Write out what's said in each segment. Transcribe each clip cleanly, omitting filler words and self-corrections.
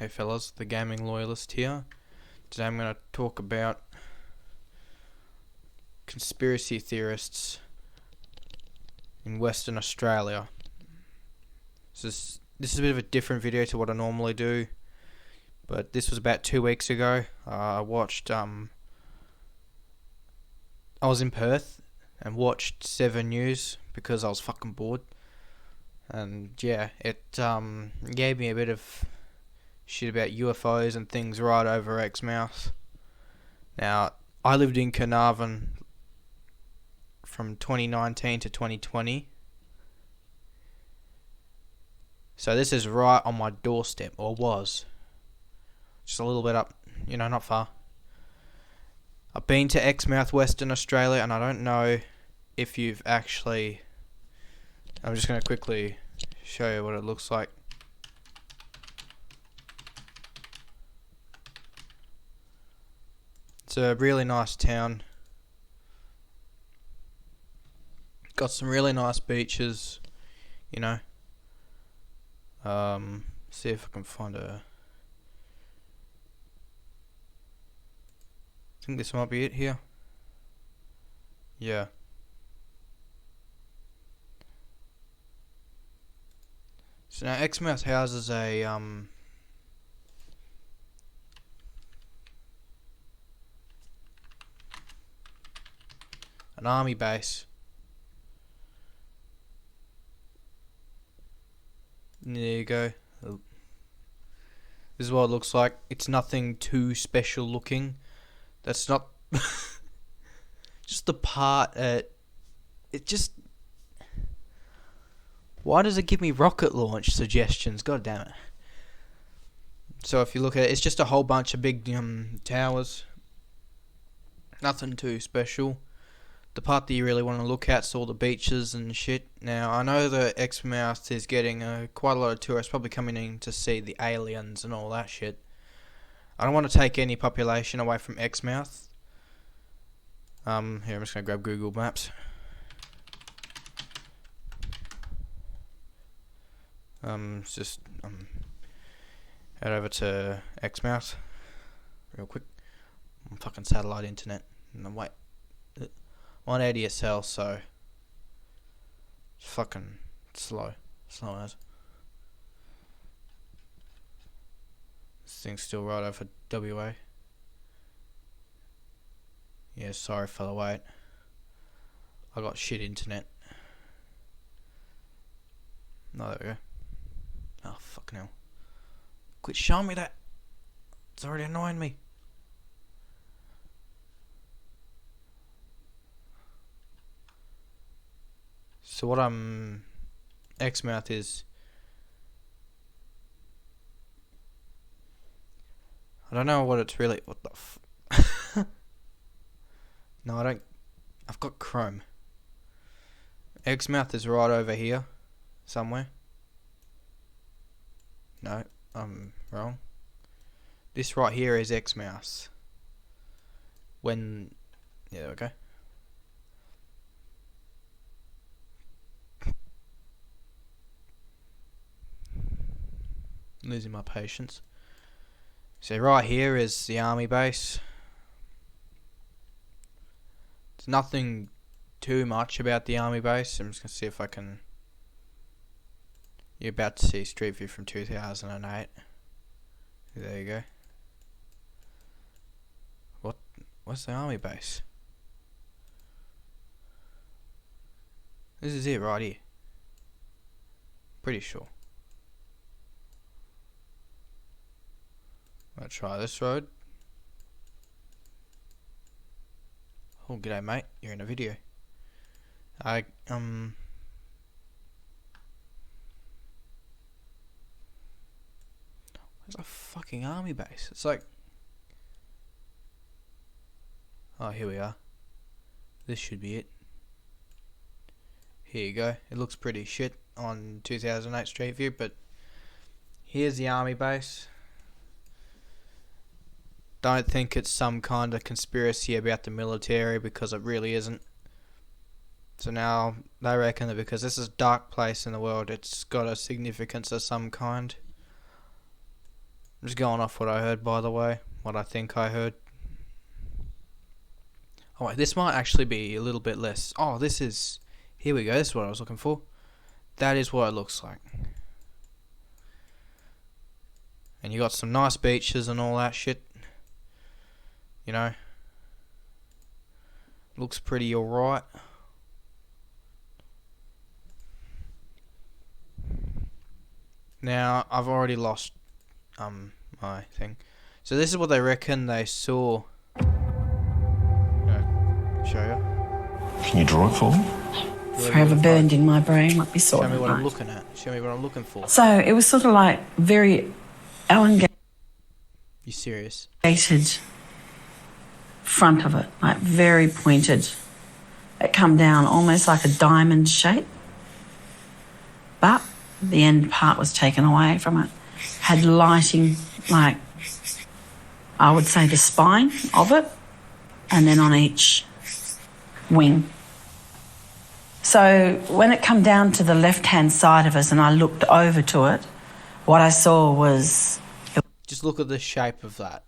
Hey fellas, the gaming loyalist here. Today I'm going to talk about conspiracy theorists in Western Australia. This is a bit of a different video to what I normally do, but this was about 2 weeks ago. I was in Perth and watched 7 News because I was fucking bored. And yeah, it gave me a bit of shit about UFOs and things right over Exmouth. Now, I lived in Carnarvon from 2019 to 2020. So this is right on my doorstep, or was. Just a little bit up, not far. I've been to Exmouth, Western Australia, and I don't know if you've actually... I'm just going to quickly show you what it looks like. It's a really nice town. Got some really nice beaches, See if I can find I think this might be it here. Yeah. So now Exmouth houses an army base. There you go. This is what it looks like. It's nothing too special looking. That's not just the part. It just. Why does it give me rocket launch suggestions? God damn it. So if you look at it, it's just a whole bunch of big towers. Nothing too special. The part that you really want to look at is all the beaches and shit. Now, I know that Exmouth is getting quite a lot of tourists probably coming in to see the aliens and all that shit. I don't want to take any population away from Exmouth. Here, I'm just going to grab Google Maps. Just head over to Exmouth real quick. Fucking satellite internet. No, wait. I'm on ADSL, so it's fucking slow as. This thing's still right over WA. Yeah, sorry fella, wait. I got shit internet. No, there we go. Oh, fucking hell. Quit showing me that. It's already annoying me. So what Exmouth is... I don't know what it's really... What the No, I don't... I've got Chrome. Exmouth is right over here. Somewhere. No, I'm wrong. This right here is Exmouth. Yeah, there we go. Losing my patience. So right here is the army base. There's nothing too much about the army base. I'm just going to see if I can... You're about to see Street View from 2008. There you go. What's the army base? This is it right here. Pretty sure. I'll try this road. Oh, g'day mate, you're in a video. Where's a fucking army base? It's like... Oh, here we are. This should be it. Here you go. It looks pretty shit on 2008 Street View, but here's the army base. Don't think it's some kind of conspiracy about the military, because it really isn't. So now they reckon that because this is a dark place in the world, it's got a significance of some kind. I'm just going off what I heard, by the way. What I think I heard. Oh wait, this might actually be a little bit less. Oh, this is... Here we go, this is what I was looking for. That is what it looks like. And you got some nice beaches and all that shit. You know. Looks pretty alright. Now, I've already lost my thing. So this is what they reckon they saw. Show you. Can you draw it for me? Forever burned in my brain, like we saw. Show me what I'm looking at. Show me what I'm looking for. So it was sort of like very elongated. You serious? Front of it, like very pointed. It come down almost like a diamond shape, but the end part was taken away from it. Had lighting, like I would say the spine of it, and then on each wing. So when it come down to the left-hand side of us and I looked over to it, what I saw was... Just look at the shape of that.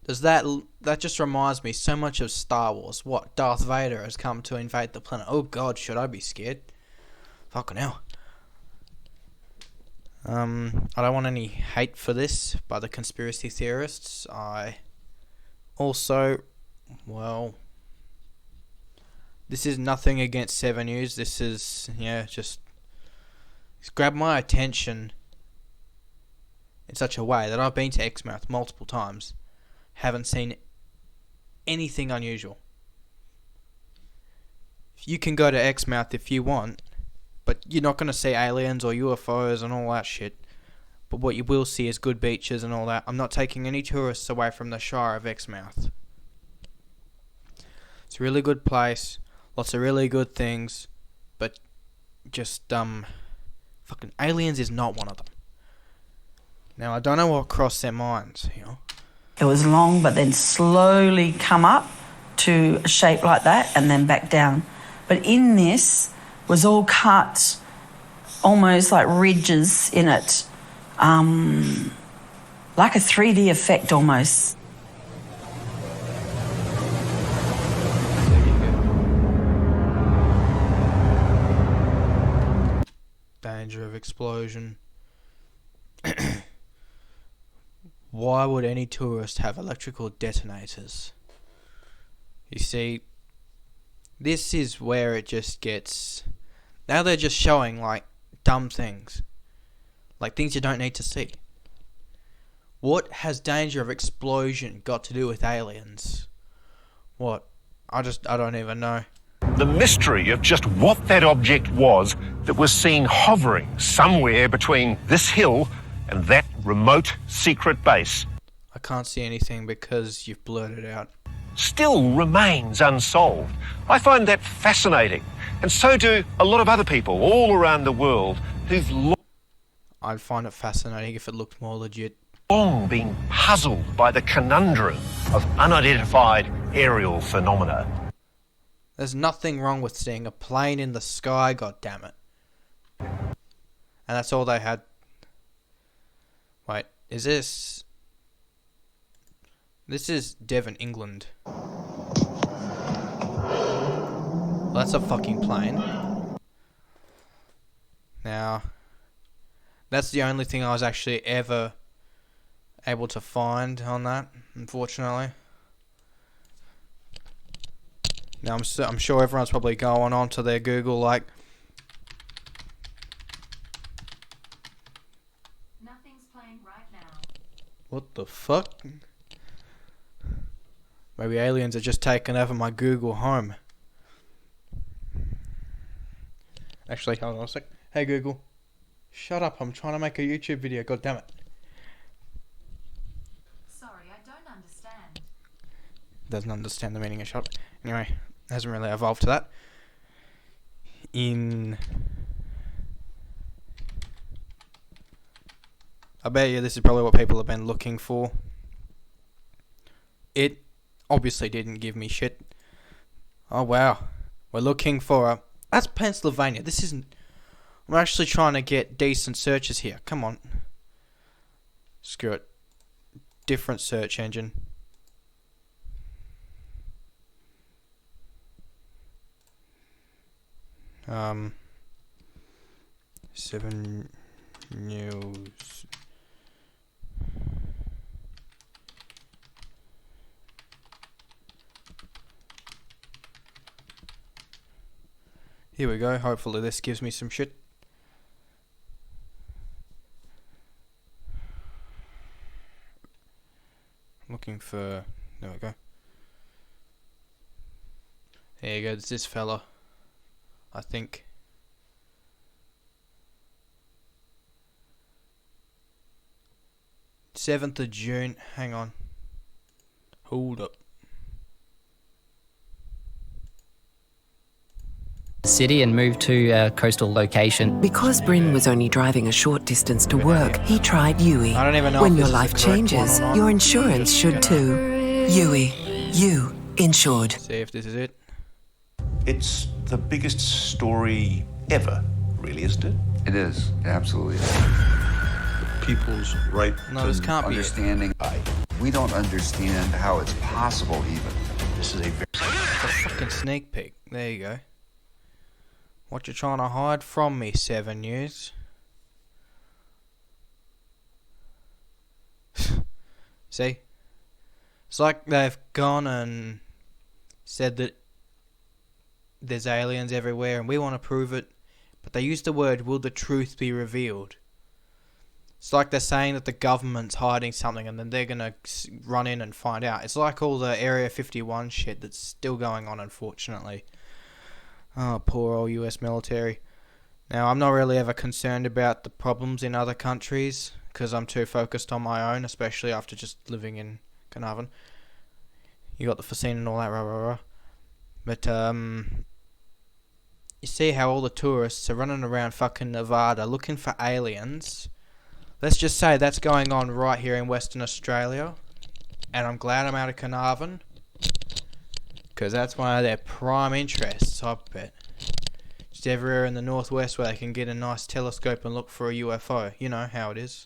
Does that just reminds me so much of Star Wars. What? Darth Vader has come to invade the planet. Oh god, should I be scared? Fucking hell. I don't want any hate for this by the conspiracy theorists. I also, well, this is nothing against 7 News. This is, yeah, just it's grabbed my attention in such a way that I've been to Exmouth multiple times, haven't seen anything unusual. You can go to Exmouth if you want, but you're not going to see aliens or UFOs and all that shit. But what you will see is good beaches and all that. I'm not taking any tourists away from the Shire of Exmouth. It's a really good place. Lots of really good things. But just, fucking aliens is not one of them. Now, I don't know what crossed their minds, you know. It was long, but then slowly come up to a shape like that and then back down. But in this was all cut, almost like ridges in it, like a 3D effect almost. Danger of explosion. Why would any tourist have electrical detonators? You see, this is where it just gets... Now they're just showing, like, dumb things. Like, things you don't need to see. What has danger of explosion got to do with aliens? What? I don't even know. The mystery of just what that object was that was seen hovering somewhere between this hill and that remote secret base I can't see anything because you've blurred it out. still remains unsolved. I find that fascinating, and so do a lot of other people all around the world who've I'd find it fascinating if it looked more legit. long been puzzled by the conundrum of unidentified aerial phenomena. There's nothing wrong with seeing a plane in the sky, goddammit. And that's all they had. Wait, is this... This is Devon, England. Well, that's a fucking plane. Now, that's the only thing I was actually ever able to find on that, unfortunately. Now, I'm sure everyone's probably going on to their Google like... Nothing's playing right now. What the fuck? Maybe aliens are just taking over my Google Home. Actually, hold on a sec. Hey Google. Shut up, I'm trying to make a YouTube video, god damn it. Sorry, I don't understand. Doesn't understand the meaning of shut up. Anyway, hasn't really evolved to that. I bet you this is probably what people have been looking for. It obviously didn't give me shit. Oh wow. We're looking for a... That's Pennsylvania. This isn't... I'm actually trying to get decent searches here. Come on. Screw it. Different search engine. Seven News. Here we go. Hopefully this gives me some shit. Looking for... There we go. There you go. It's this fella. I think. Seventh of June. Hang on. Hold up. City and moved to a coastal location. Because Bryn was only driving a short distance to work, he tried Yui. I don't even know When if your this is life the correct one changes, or not. your insurance should too. Yui. You insured. See if this is it. It's the biggest story ever, really, isn't it? It is, it absolutely is. People's right No, this can't be it. Understanding, we don't understand how it's possible even. This is a very... It's a fucking sneak peek. There you go. What you trying to hide from me, 7 News? See? It's like they've gone and said that there's aliens everywhere and we want to prove it, but they use the word, will the truth be revealed? It's like they're saying that the government's hiding something and then they're going to run in and find out. It's like all the Area 51 shit that's still going on, unfortunately. Oh, poor old US military. Now, I'm not really ever concerned about the problems in other countries because I'm too focused on my own, especially after just living in Carnarvon. You got the Facine and all that, rah, rah, rah. But, you see how all the tourists are running around fucking Nevada looking for aliens. Let's just say that's going on right here in Western Australia. And I'm glad I'm out of Carnarvon. Because that's one of their prime interests, I bet. Just everywhere in the northwest where they can get a nice telescope and look for a UFO. You know how it is.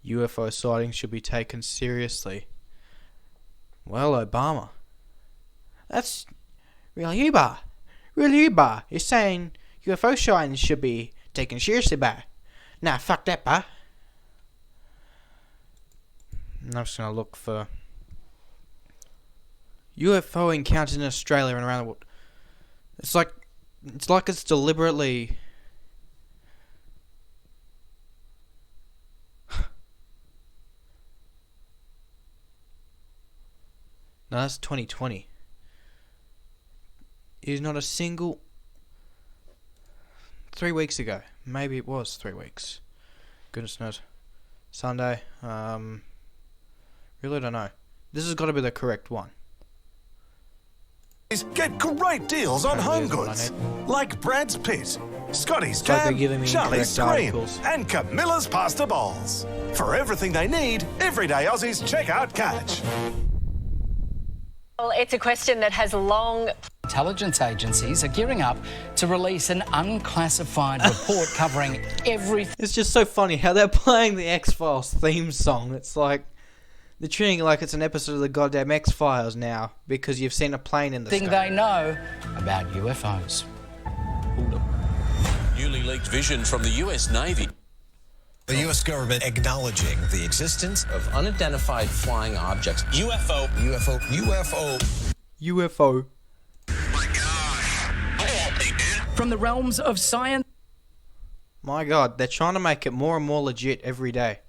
UFO sightings should be taken seriously. Well, Obama. That's really bad. Really bad. You're saying UFO sightings should be taken seriously, bad. Nah, fuck that, bad. I'm just gonna look for UFO encounters in Australia and around the world. It's like it's deliberately. No, that's 2020. Is not a single. 3 weeks ago, maybe it was 3 weeks. Goodness knows. Sunday. Really don't know. This has got to be the correct one. Get great deals on home Here's what I goods, need. like Brad's Pit, Scotty's It's like they're Jam, giving me Charlie's incorrect Cream, articles. and Camilla's Pasta Bowls. For everything they need, everyday Aussies check out Catch. Well, it's a question that has long... Intelligence agencies are gearing up to release an unclassified report covering everything It's just so funny how they're playing the X-Files theme song. It's like they're treating it like it's an episode of the goddamn X-Files now because you've seen a plane in the sky. they know about UFOs. Newly leaked vision from the US Navy. The US government acknowledging the existence Of unidentified flying objects. UFO. UFO. From the realms of science. My God, they're trying to make it more and more legit every day.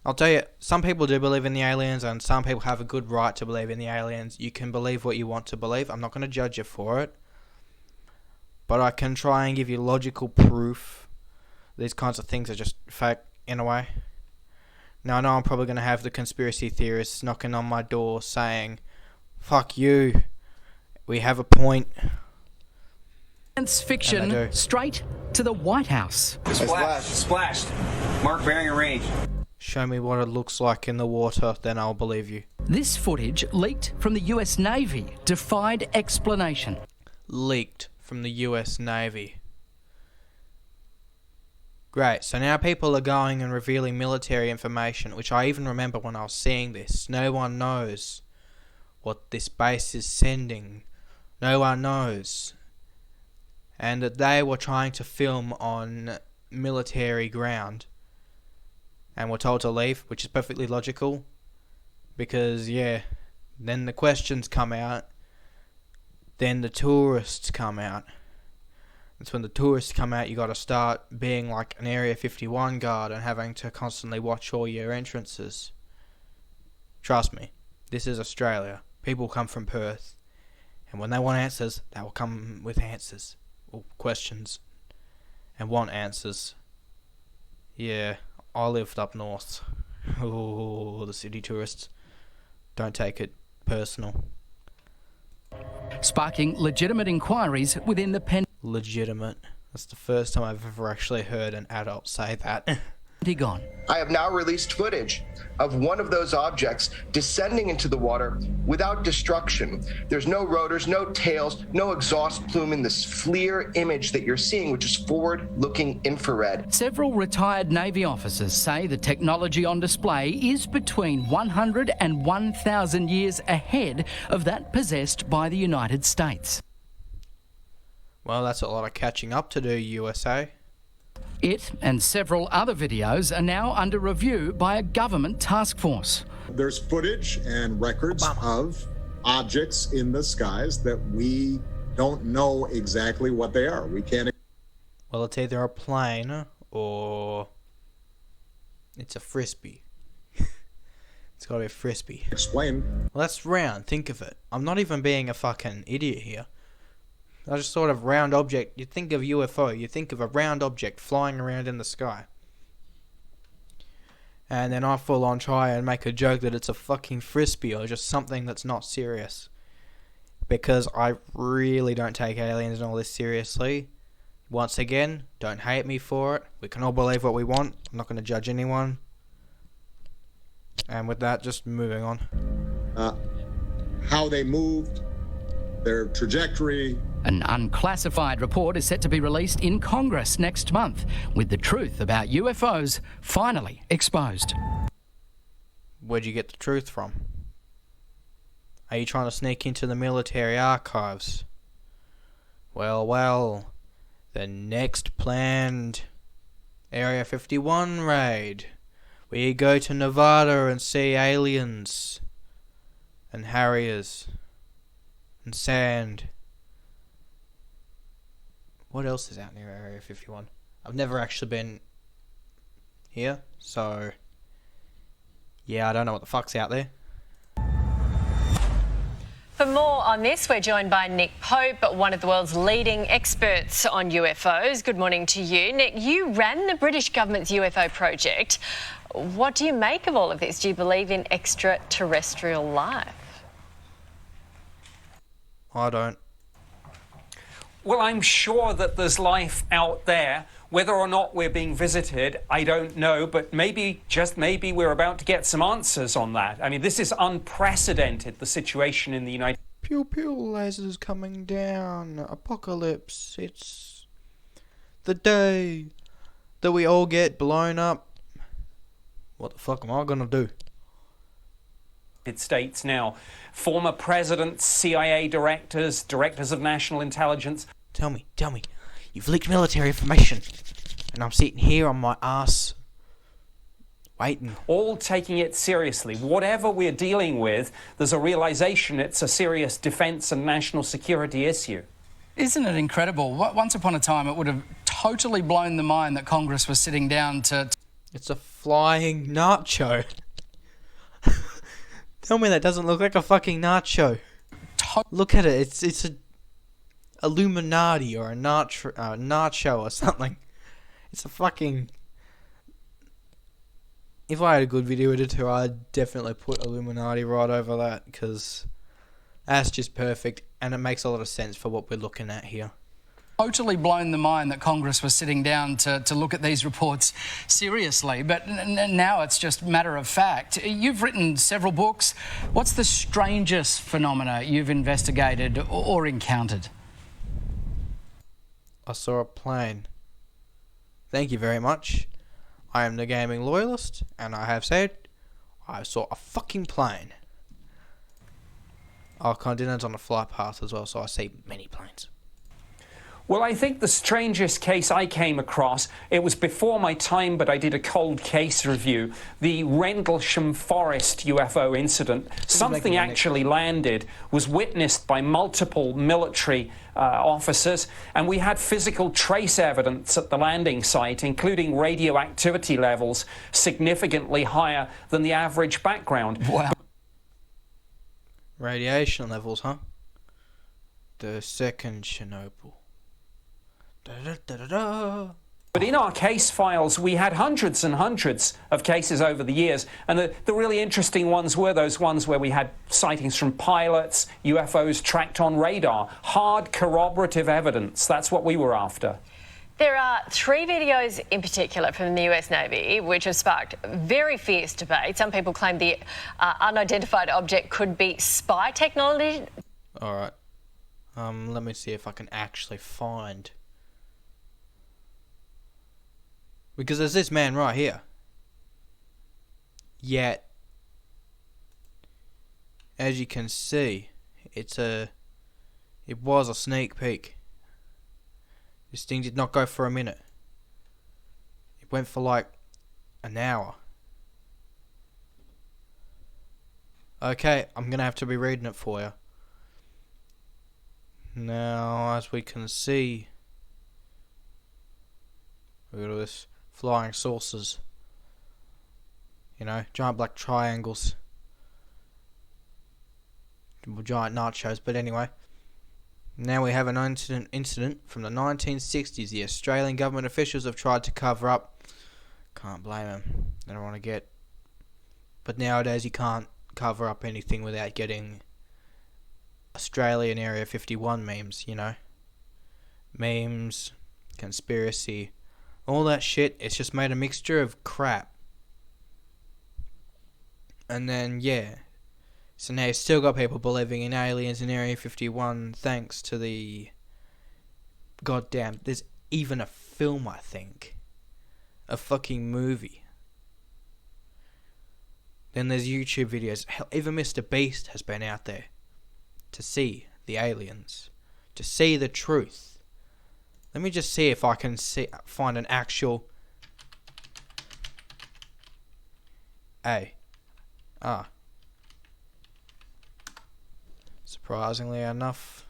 I'll tell you, some people do believe in the aliens and some people have a good right to believe in the aliens. You can believe what you want to believe. I'm not going to judge you for it. But I can try and give you logical proof these kinds of things are just fake in a way. Now I know I'm probably going to have the conspiracy theorists knocking on my door saying, fuck you, we have a point. Science fiction straight to the White House. Splashed. Mark bearing a range. Show me what it looks like in the water, then I'll believe you. This footage leaked from the US Navy defied explanation. Leaked from the US Navy. Great, so now people are going and revealing military information, which I even remember when I was seeing this. No one knows what this base is sending. No one knows. And that they were trying to film on military ground and were told to leave, which is perfectly logical. Because, yeah, then the questions come out, then the tourists come out. That's when the tourists come out, you got to start being like an Area 51 guard and having to constantly watch all your entrances. Trust me, this is Australia. People come from Perth, and when they want answers, they will come with answers, or questions, and want answers. Yeah, I lived up north. Oh, the city tourists. Don't take it personal. Sparking legitimate inquiries within the Legitimate. That's the first time I've ever actually heard an adult say that. Pentagon. I have now released footage of one of those objects descending into the water without destruction. There's no rotors, no tails, no exhaust plume in this FLIR image that you're seeing, which is forward-looking infrared. Several retired Navy officers say the technology on display is between 100 and 1,000 years ahead of that possessed by the United States. Well, that's a lot of catching up to do, USA. It and several other videos are now under review by a government task force. There's footage and records of objects in the skies that we don't know exactly what they are. We can't. Well, it's either a plane or it's a frisbee. It's gotta be a frisbee. Explain. Well, that's round. Think of it. I'm not even being a fucking idiot here. I just thought of round object. You think of UFO, you think of a round object flying around in the sky. And then I full on try and make a joke that it's a fucking frisbee or just something that's not serious. Because I really don't take aliens and all this seriously. Once again, don't hate me for it. We can all believe what we want. I'm not going to judge anyone. And with that, just moving on. How they moved, their trajectory. An unclassified report is set to be released in Congress next month, with the truth about UFOs finally exposed. Where'd you get the truth from? Are you trying to sneak into the military archives? Well, the next planned Area 51 raid. We go to Nevada and see aliens and Harriers and sand. What else is out near Area 51? I've never actually been here, so yeah, I don't know what the fuck's out there. For more on this, we're joined by Nick Pope, one of the world's leading experts on UFOs. Good morning to you. Nick, you ran the British government's UFO project. What do you make of all of this? Do you believe in extraterrestrial life? I don't. Well, I'm sure that there's life out there. Whether or not we're being visited, I don't know, but maybe, just maybe, we're about to get some answers on that. I mean, this is unprecedented, the situation in the United States. Pew pew, lasers coming down. Apocalypse. It's the day that we all get blown up. What the fuck am I gonna do? States now. Former presidents, CIA directors, directors of national intelligence. Tell me. You've leaked military information. And I'm sitting here on my ass waiting. All taking it seriously. Whatever we're dealing with, there's a realization it's a serious defense and national security issue. Isn't it incredible? Once upon a time, it would have totally blown the mind that Congress was sitting down to... It's a flying nacho. Tell me that doesn't look like a fucking nacho. Look at it. It's a Illuminati or a nacho or something. It's a fucking... If I had a good video editor, I'd definitely put Illuminati right over that, because that's just perfect, and it makes a lot of sense for what we're looking at here. Totally blown the mind that Congress was sitting down to look at these reports seriously, but now it's just matter of fact. You've written several books. What's the strangest phenomena you've investigated or encountered? I saw a plane. Thank you very much. I am the gaming loyalist, and I have said I saw a fucking plane. Our continent's on a flight path as well, so I see many planes. Well, I think the strangest case I came across, it was before my time, but I did a cold case review, the Rendlesham Forest UFO incident. Something actually landed, was witnessed by multiple military officers, and we had physical trace evidence at the landing site, including radioactivity levels significantly higher than the average background. Wow. Radiation levels, huh? The second Chernobyl. But in our case files, we had hundreds and hundreds of cases over the years, and the really interesting ones were those ones where we had sightings from pilots, UFOs tracked on radar, hard corroborative evidence. That's what we were after. There are 3 videos in particular from the US Navy which have sparked very fierce debate. Some people claim the unidentified object could be spy technology. Alright. Let me see if I can actually find... Because there's this man right here. Yet, as you can see, it was a sneak peek. This thing did not go for a minute. It went for like an hour. Okay, I'm gonna have to be reading it for you. Now, as we can see, look at this. Flying saucers. You know, giant black triangles. Giant nachos, but anyway. Now we have an incident from the 1960s. The Australian government officials have tried to cover up. Can't blame them. They don't want to get... But nowadays you can't cover up anything without getting Australian Area 51 memes, you know. Memes, conspiracy... all that shit, it's just made a mixture of crap. And then, yeah. So now you've still got people believing in aliens in Area 51 thanks to the... Goddamn, there's even a film, I think. A fucking movie. Then there's YouTube videos. Hell, even Mr. Beast has been out there to see the aliens. To see the truth. Let me just see if I can find an actual... Surprisingly enough.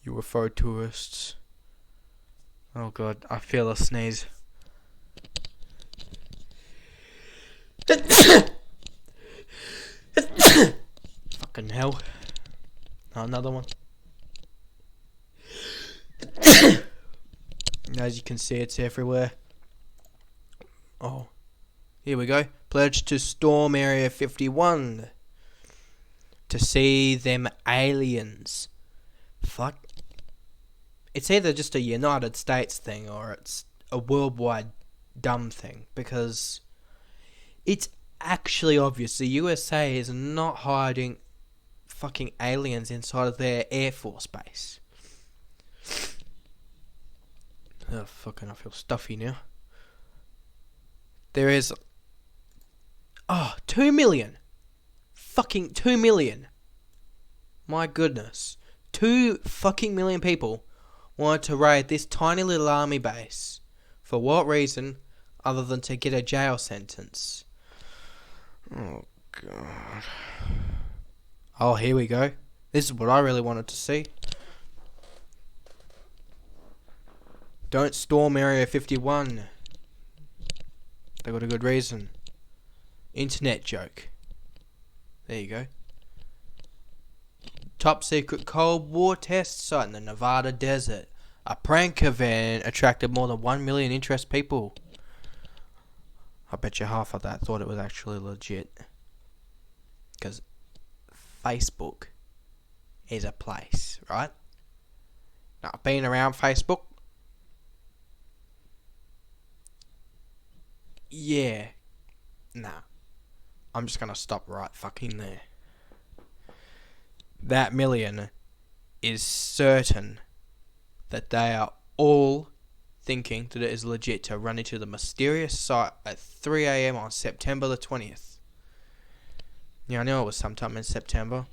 UFO tourists. Oh god, I feel a sneeze. Fucking hell. Oh, another one. As you can see, it's everywhere. Oh. Here we go. Pledge to storm Area 51. To see them aliens. Fuck. It's either just a United States thing or it's a worldwide dumb thing. Because it's actually obvious the USA is not hiding fucking aliens inside of their Air Force base. Oh, fucking, I feel stuffy now. There is... 2 million! Fucking 2 million! My goodness. 2 fucking million people wanted to raid this tiny little army base. For what reason, other than to get a jail sentence? Oh, God. Oh, here we go. This is what I really wanted to see. Don't storm Area 51. They got a good reason. Internet joke. There you go. Top secret Cold War test site in the Nevada desert. A prank event attracted more than 1 million interest people. I bet you half of that thought it was actually legit. Because Facebook is a place, right? Now, I've been around Facebook. Yeah. Nah. I'm just gonna stop right fucking there. That million is certain that they are all thinking that it is legit to run into the mysterious site at 3 a.m. on September the 20th. Yeah, I knew it was sometime in September.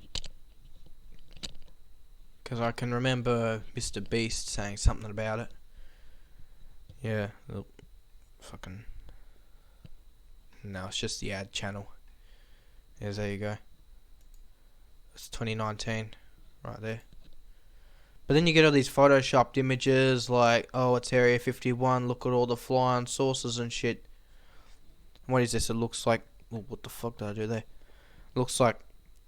Because I can remember Mr. Beast saying something about it. Yeah, fucking... No, it's just the ad channel. Yes, there you go. It's 2019. Right there. But then you get all these photoshopped images like, oh, it's Area 51, look at all the flying saucers and shit. What is this? It looks like... Oh, what the fuck did I do there? It looks like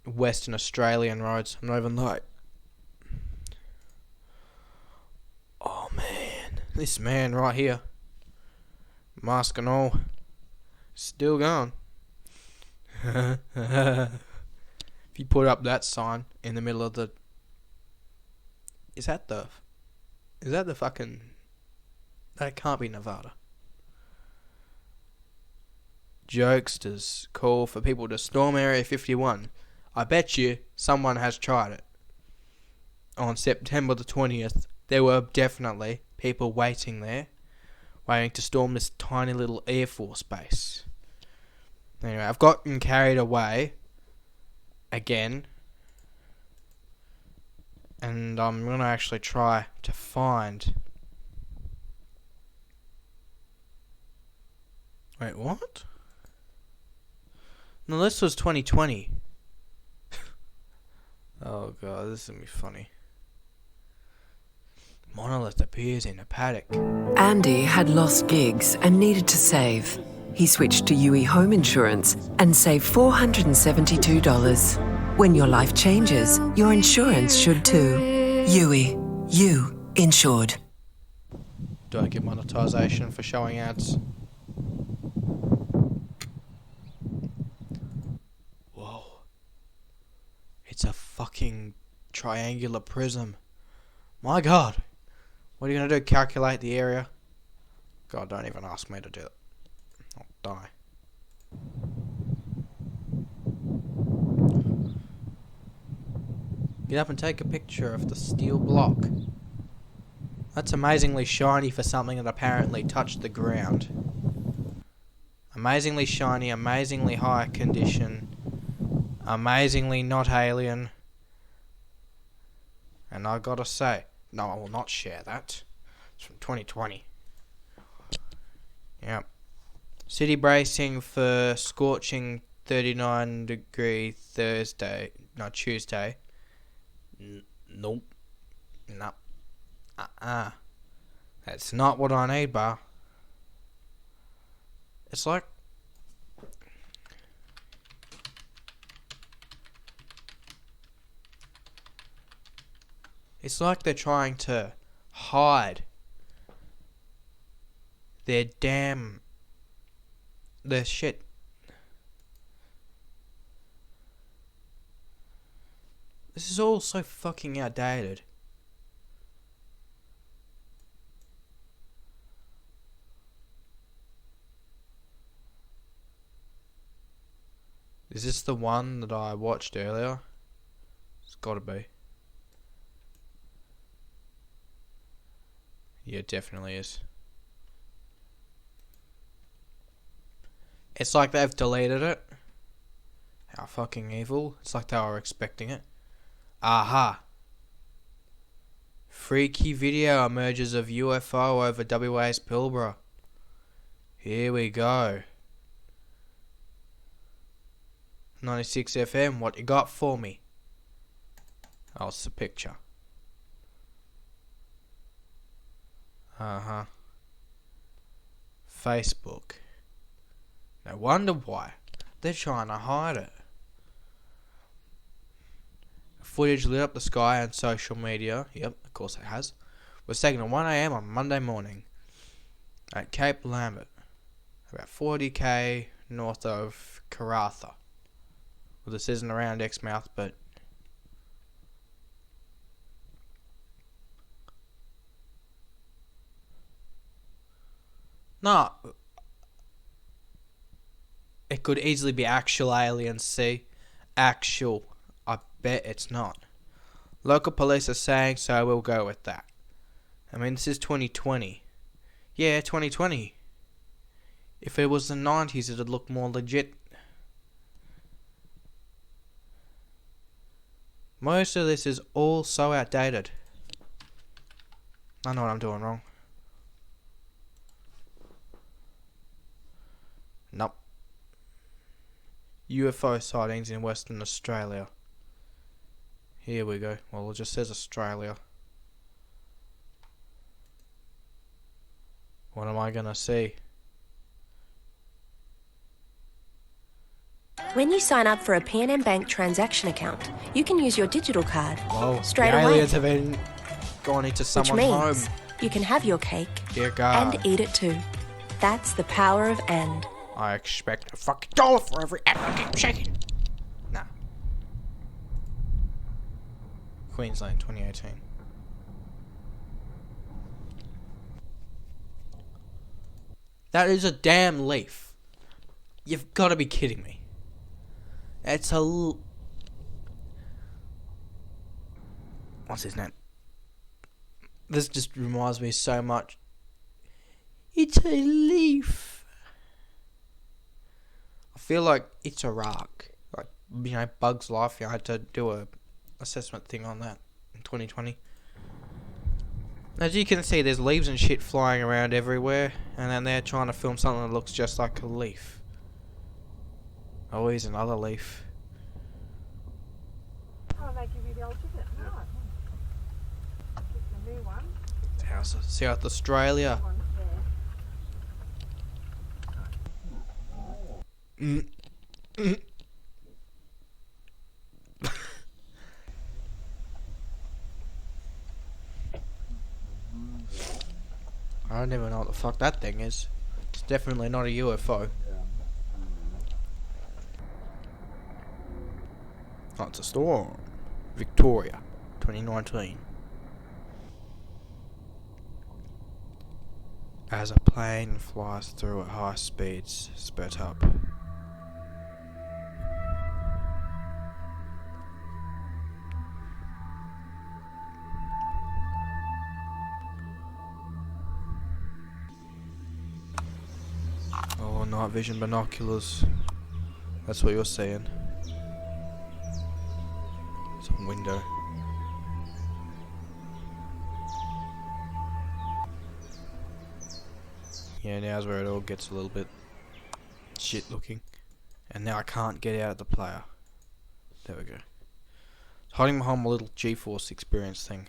Western Australian roads. I'm not even like... Oh, man. This man right here. Mask and all. Still going. If you put up that sign in the middle of the... Is that the fucking... That can't be Nevada. Jokesters call for people to storm Area 51. I bet you someone has tried it. On September the 20th, there were definitely people waiting there, waiting to storm this tiny little Air Force base. Anyway, I've gotten carried away again. And I'm going to actually try to find... Wait, what? No, this was 2020. Oh god, this is going to be funny. Monolith appears in a paddock. Andy had lost gigs and needed to save. He switched to UE Home Insurance and saved $472. When your life changes, your insurance should too. UE. You insured. Do I get monetization for showing ads? Whoa. It's a fucking triangular prism. My god. What are you going to do? Calculate the area? God, don't even ask me to do it. I'll die. Get up and take a picture of the steel block. That's amazingly shiny for something that apparently touched the ground. Amazingly shiny, amazingly high condition, amazingly not alien. And I gotta say, no, I will not share that. It's from 2020. Yep. City bracing for scorching 39-degree Tuesday. Nope. No. That's not what I need, bar. It's like... It's like they're trying to hide their shit. This is all so fucking outdated. Is this the one that I watched earlier? It's gotta be. Yeah, it definitely is. It's like they've deleted it. How fucking evil. It's like they were expecting it. Aha. Freaky video emerges of UFO over WA's Pilbara. Here we go. 96 FM, what you got for me? Oh, it's a picture. Uh-huh. Facebook. No wonder why. They're trying to hide it. Footage lit up the sky on social media. Yep, of course it has. Was taken at 1 a.m. on Monday morning at Cape Lambert, about 40k north of Karratha. Well, this isn't around Exmouth, but no, it could easily be actual aliens. See, actual. I bet it's not. Local police are saying, so we'll go with that. I mean, this is 2020. Yeah, 2020. If it was the 90s, it'd look more legit. Most of this is all so outdated. I know what I'm doing wrong. Nope. UFO sightings in Western Australia. Here we go. Well, it just says Australia. What am I gonna see? When you sign up for a PNM Bank transaction account, you can use your digital card straight the away. aliens have been gone into Which someone's means home. you can have your cake Dear God. and eat it too. That's the power of AND. I expect a fucking dollar for every apple I keep shaking. Nah. Queensland, 2018. That is a damn leaf. You've got to be kidding me. It's a what's his name? This just reminds me so much. It's a leaf. I feel like it's a rock. Like, you know, Bug's Life. I had to do a assessment thing on that in 2020. As you can see, there's leaves and shit flying around everywhere, and then they're trying to film something that looks just like a leaf. Oh, here's another leaf. Oh, they give you the old ticket. No. Get the new one. South Australia. I don't even know what the fuck that thing is. It's definitely not a UFO. Oh, it's a storm. Victoria, 2019. As a plane flies through at high speeds, spurt up. Oh, night vision binoculars. That's what you're seeing. It's a window. Yeah, now's where it all gets a little bit shit looking. And now I can't get out of the player. There we go. Hiding behind my little G-Force experience thing.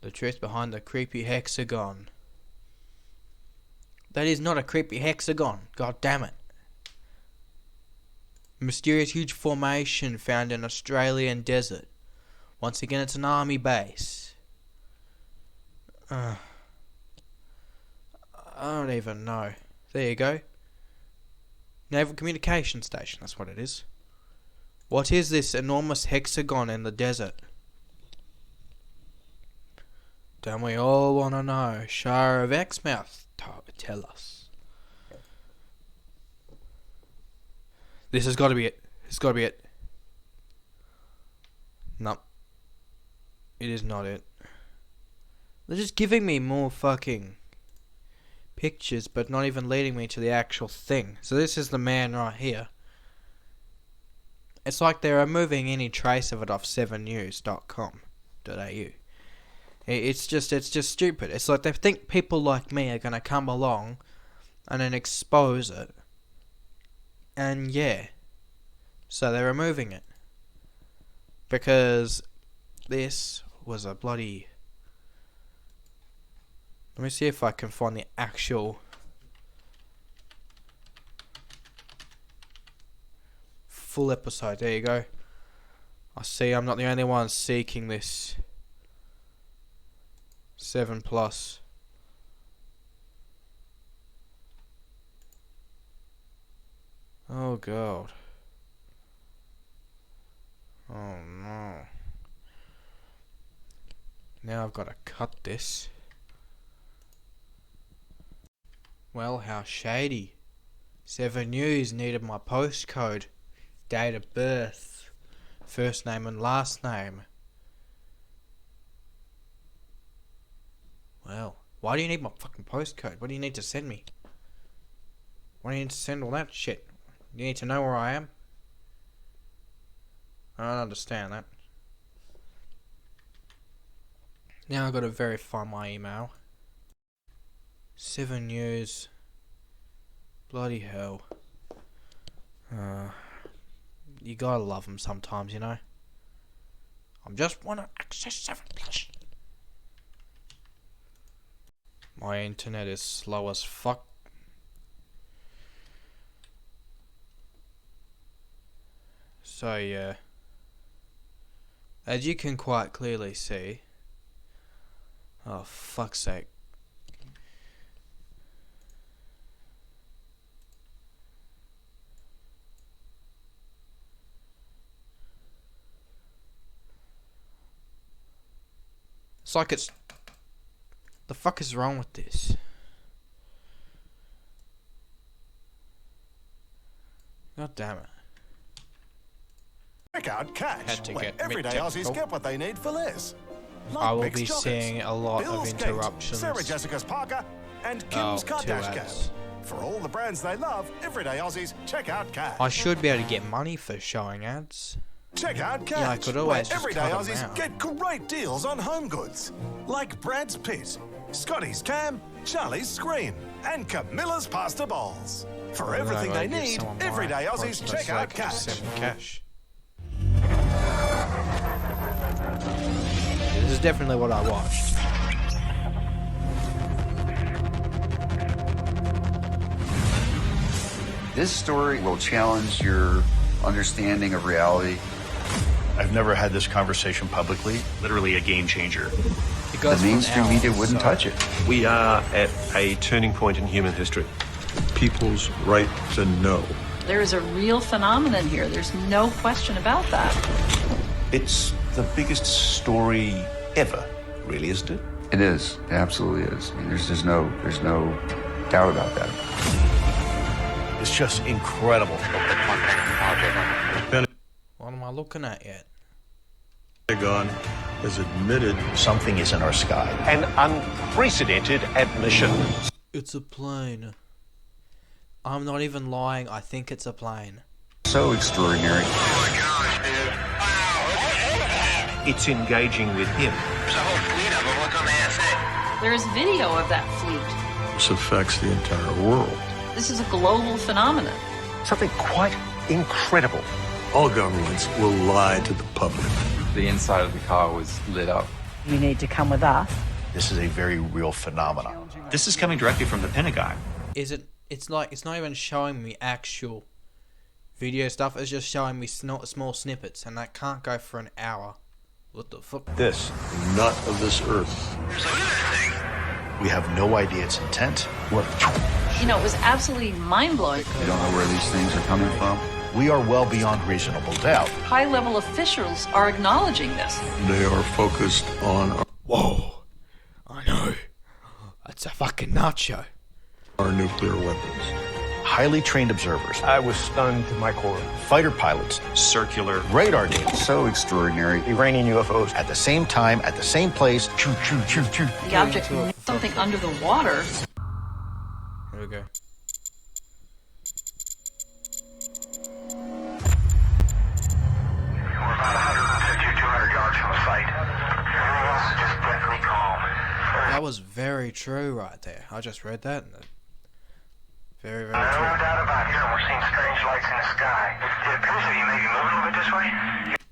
The truth behind the creepy hexagon. That is not a creepy hexagon. God damn it. Mysterious huge formation found in Australian desert. Once again, it's an army base. I don't even know. There you go. Naval Communication Station, that's what it is. What is this enormous hexagon in the desert? Don't we all want to know? Shire of Exmouth, tell us. This has got to be it. It's got to be it. Nope. It is not it. They're just giving me more fucking pictures, but not even leading me to the actual thing. So this is the man right here. It's like they're removing any trace of it off 7news.com.au. It's just stupid. It's like they think people like me are gonna come along and then expose it. And yeah. So they're removing it. Because this was a bloody... Let me see if I can find the actual... full episode. There you go. I see I'm not the only one seeking this. 7+. Oh god. Oh no. Now I've got to cut this. Well, how shady. 7 News needed my postcode, date of birth, first name and last name. Well, why do you need my fucking postcode? What do you need to send me? Why do you need to send all that shit? You need to know where I am? I don't understand that. Now I've got to verify my email. 7 News. Bloody hell. You gotta love them sometimes, you know? I just want to access 7 Plus. My internet is slow as fuck. So yeah, as you can quite clearly see, oh fuck's sake. It's like it's... The fuck is wrong with this? God damn it. Check out Cash, Had to where get everyday technical. Aussies get what they need for less. I will Mixed be chocolates, seeing a lot Bill's of Gate, interruptions. Sarah Jessica's Parker, and Kim's 2 Kardashian. ads. For all the brands they love, everyday Aussies, check out Cash. I should be able to get money for showing ads. Check out Cash, Yeah, I could always where just everyday cut 'em Aussies out. get great deals on home goods. Like Brad's Pit, Scotty's Cam, Charlie's Screen, and Camilla's Pasta Bowls. For everything they need, everyday Aussies, check out Cash. Send me cash. This is definitely what I watched. This story will challenge your understanding of reality. I've never had this conversation publicly. Literally a game changer. The mainstream media wouldn't touch it. We are at a turning point in human history. People's right to know. There is a real phenomenon here. There's no question about that. It's the biggest story ever, really, isn't it? It is. It absolutely is. I mean, there's no doubt about that. It's just incredible. What am I looking at yet? Pentagon has admitted something is in our sky. An unprecedented admission. It's a plane. I'm not even lying. I think it's a plane. So extraordinary. It's engaging with him. There is video of that fleet. this affects the entire world. This is a global phenomenon. Something quite incredible. All governments will lie to the public. The inside of the car was lit up. You need to come with us. This is a very real phenomenon. This is coming directly from the Pentagon. Is it? It's like it's not even showing me actual video stuff. It's just showing me small snippets, and that can't go for an hour. What the fuck? This, not of this earth. We have no idea its intent. You know, it was absolutely mind-blowing. You don't know where these things are coming from? We are well beyond reasonable doubt. High-level officials are acknowledging this. They are focused on... Whoa. I know. It's a fucking nacho. Our nuclear weapons. Highly trained observers. I was stunned to my core. Fighter pilots. Circular. Radar data. So extraordinary. Iranian UFOs. At the same time, at the same place. Choo, choo, choo, choo. The object something under the water. Here we go. We're about 150 or 200 yards from the site. Everything else is just deathly calm. That was very true right there. I just read that. Very, very No true. doubt about it. We're seeing strange lights in the sky. It appears that you may be moving a little bit this way.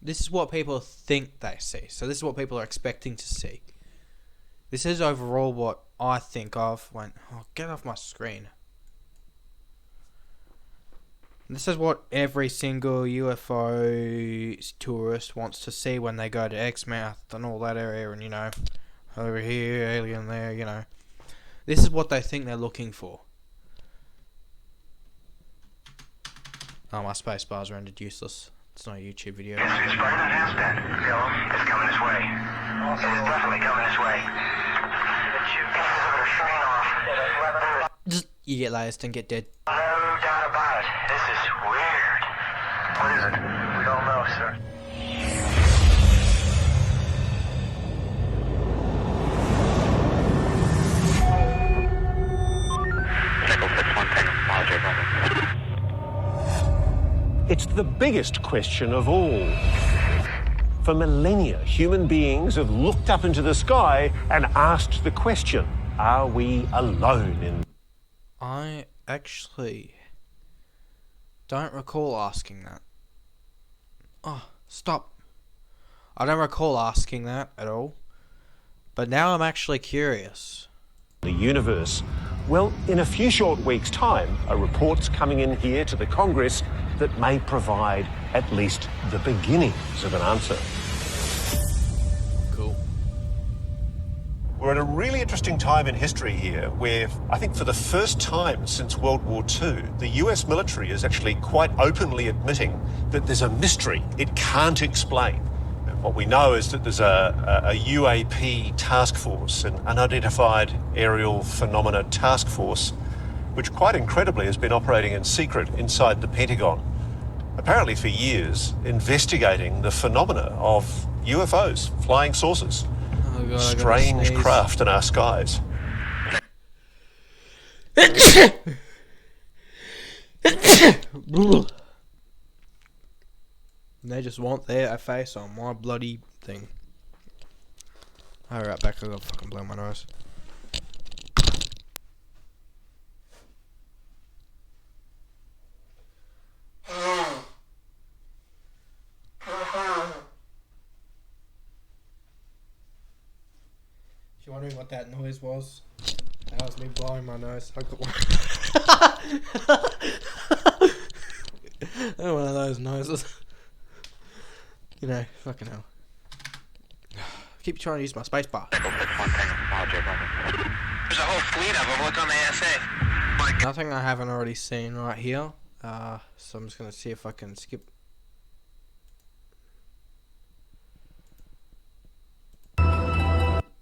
This is what people think they see. So this is what people are expecting to see. This is overall what I think of when... Oh, get off my screen. This is what every single UFO tourist wants to see when they go to Exmouth and all that area, and, you know, over here, alien there, you know. This is what they think they're looking for. Oh, my space bar's rendered useless. It's not a YouTube video. It's probably not half bad. It's coming this way. It's definitely coming this way. The exhibitors shutting off. Just you get laced and get dead. No doubt about it. This is weird. What is it? We don't know, sir. It's the biggest question of all. For millennia, human beings have looked up into the sky and asked the question, are we alone in... I actually don't recall asking that. Oh, stop. I don't recall asking that at all. But now I'm actually curious. The universe? Well, in a few short weeks' time, a report's coming in here to the Congress that may provide at least the beginnings of an answer. Cool. We're at a really interesting time in history here where I think for the first time since World War II, the US military is actually quite openly admitting that there's a mystery it can't explain. What we know is that there's a UAP task force, an unidentified aerial phenomena task force, which quite incredibly has been operating in secret inside the Pentagon, apparently for years, investigating the phenomena of UFOs, flying saucers, Oh God, strange craft in our skies. They just want their face on my bloody thing. Alright, back. I gotta fucking blow my nose. If you're wondering what that noise was, that was me blowing my nose. I got one. One of those noises. You know, fucking hell. I keep trying to use my space bar. There's a whole fleet of them. Look on the ASA. Nothing I haven't already seen right here. So I'm just gonna see if I can skip.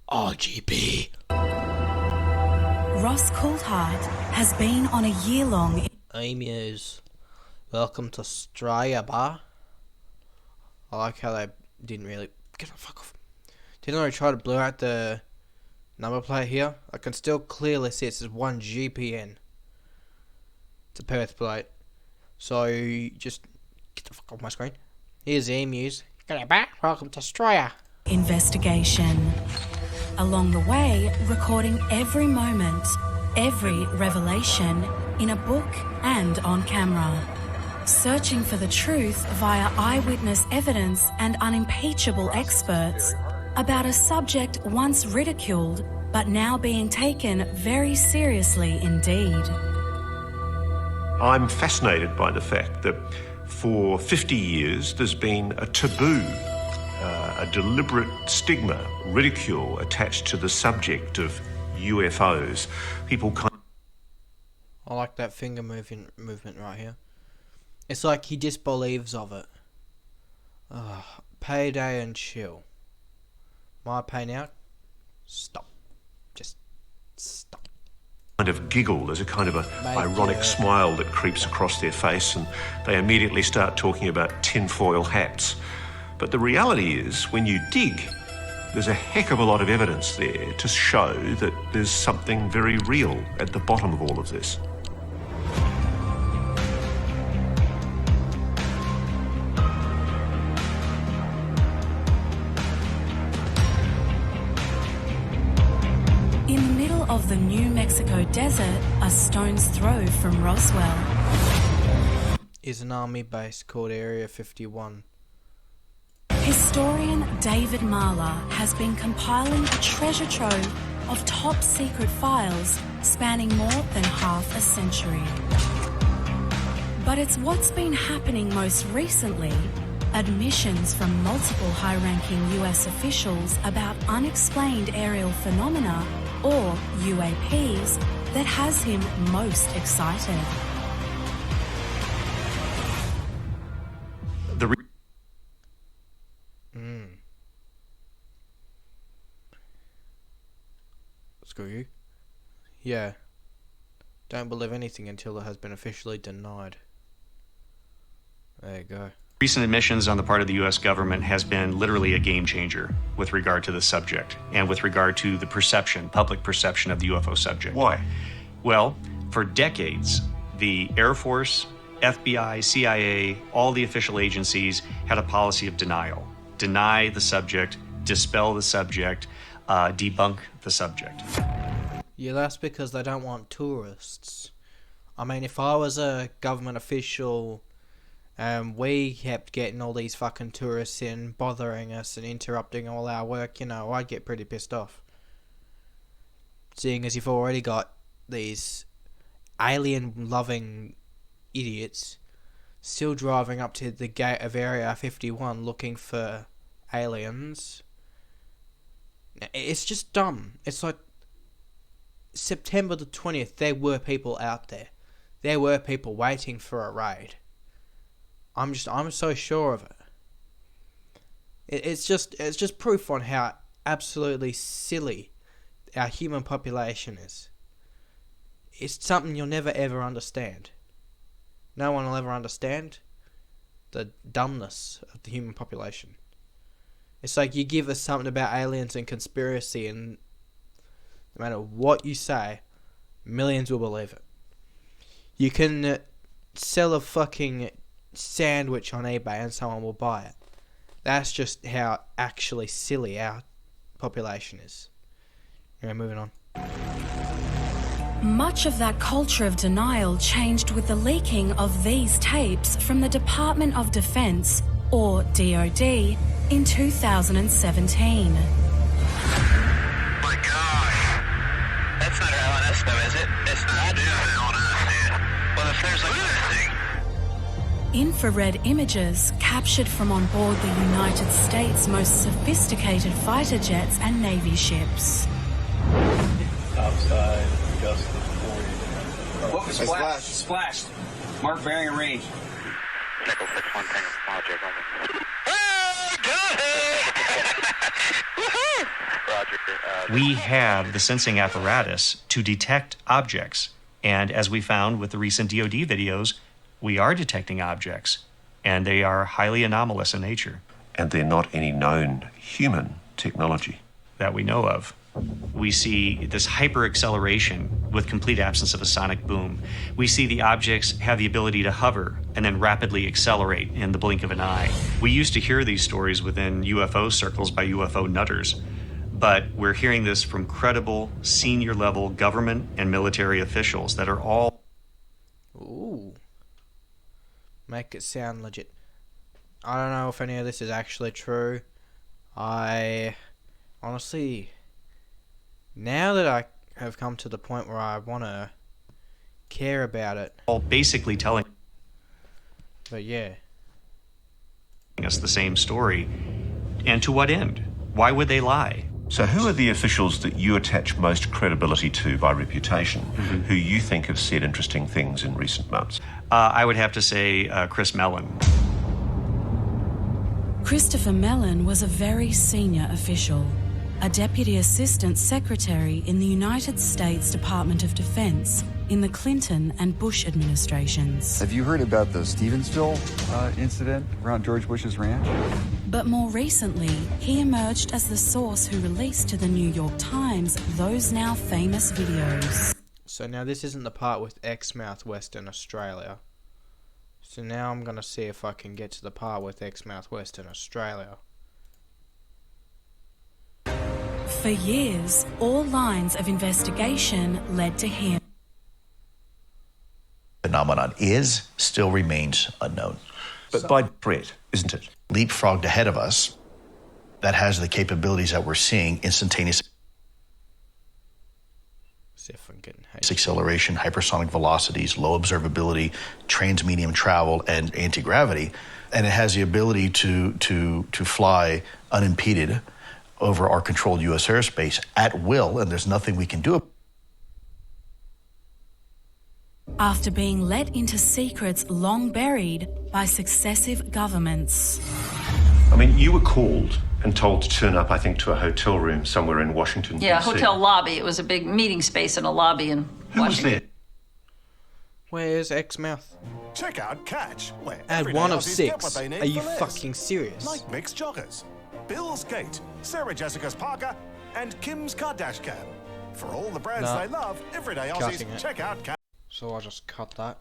RGB. Ross Coulthard has been on a year-long... Emus. Welcome to Straya Bar. I like how they didn't really... Get the fuck off. Didn't really try to blur out the number plate here. I can still clearly see it says 1 GPN. It's a Perth plate. So, just get the fuck off my screen. Here's the emus. Get it back. Welcome to Straya. Investigation. Along the way, recording every moment, every revelation in a book and on camera. Searching for the truth via eyewitness evidence and unimpeachable experts about a subject once ridiculed but now being taken very seriously indeed. I'm fascinated by the fact that for 50 years there's been a taboo, a deliberate stigma, ridicule attached to the subject of UFOs. People kind of... I like that finger movement right here. It's like he disbelieves of it. Payday and chill. My pay now? Stop. Just stop. Kind of giggle. There's a kind of a ironic smile that creeps across their face, and they immediately start talking about tinfoil hats. But the reality is, when you dig, there's a heck of a lot of evidence there to show that there's something very real at the bottom of all of this. In the middle of the New Mexico desert, a stone's throw from Roswell. Is an army base called Area 51. Historian David Marler has been compiling a treasure trove of top secret files spanning more than half a century. But it's what's been happening most recently, admissions from multiple high-ranking US officials about unexplained aerial phenomena, or UAPs, that has him most excited. Screw you. Yeah. Don't believe anything until it has been officially denied. There you go. Recent admissions on the part of the U.S. government has been literally a game changer with regard to the subject and with regard to the perception, public perception of the UFO subject. Why? Well, for decades, the Air Force, FBI, CIA, all the official agencies had a policy of denial. Deny the subject, dispel the subject, debunk the subject. Yeah, that's because they don't want tourists. I mean, if I was a government official and we kept getting all these fucking tourists in, bothering us and interrupting all our work, you know, I'd get pretty pissed off. Seeing as you've already got these alien-loving idiots still driving up to the gate of Area 51 looking for aliens. It's just dumb. It's like September the 20th, there were people out there. There were people waiting for a raid. I'm so sure of it. It's just proof on how absolutely silly our human population is. It's something you'll never ever understand. No one will ever understand the dumbness of the human population. It's like you give us something about aliens and conspiracy, and no matter what you say, millions will believe it. You can sell a fucking sandwich on eBay and someone will buy it. That's just how actually silly our population is. Anyway, moving on. Much of that culture of denial changed with the leaking of these tapes from the Department of Defense, or DoD, in 2017. My gosh. That's not LNS though, is it? It's not LNS, dude. Well, if there's like this thing. Infrared images captured from on board the United States' most sophisticated fighter jets and Navy ships. Topside, gust of 40. What was splashed? Splashed. Mark bearing and range. Nickel 6-1 Tango, small J, over. Roger. We have the sensing apparatus to detect objects. And as we found with the recent DoD videos, we are detecting objects. And they are highly anomalous in nature. And they're not any known human technology that we know of. We see this hyper acceleration with complete absence of a sonic boom. We see the objects have the ability to hover and then rapidly accelerate in the blink of an eye. We used to hear these stories within UFO circles by UFO nutters, but we're hearing this from credible senior level government and military officials that are all... Ooh. Make it sound legit. I don't know if any of this is actually true. I honestly... Now that I have come to the point where I want to care about it. All basically telling But yeah. us the same story. And to what end? Why would they lie? So who are the officials that you attach most credibility to by reputation, who you think have said interesting things in recent months? I would have to say Chris Mellon. Christopher Mellon was a very senior official, a Deputy Assistant Secretary in the United States Department of Defense in the Clinton and Bush administrations. Have you heard about the Stevensville incident around George Bush's ranch? But more recently, he emerged as the source who released to the New York Times those now famous videos. So now this isn't the part with Exmouth, Western Australia. So now I'm going to see if I can get to the part with Exmouth, Western Australia. For years, all lines of investigation led to him. Phenomenon still remains unknown. But by threat, isn't it? Leapfrogged ahead of us, that has the capabilities that we're seeing, instantaneous acceleration, hypersonic velocities, low observability, transmedium travel, and anti-gravity. And it has the ability to fly unimpeded over our controlled U.S. airspace at will, and there's nothing we can do. After being let into secrets long buried by successive governments. I mean, you were called and told to turn up, I think, to a hotel room somewhere in Washington, Yeah, D.C. hotel lobby. It was a big meeting space in a lobby in Who was Washington. there? Where's Exmouth? Check out Catch, where Add everyday 1 of Aussies get what 6. they need Are you for less. fucking serious? Like Mick's Joggers, Bill's Gate, Sarah Jessica's Parker, and Kim's Kardashian. For all the brands No. they love, everyday Aussies, Cutting it. check out Catch. So I just cut that.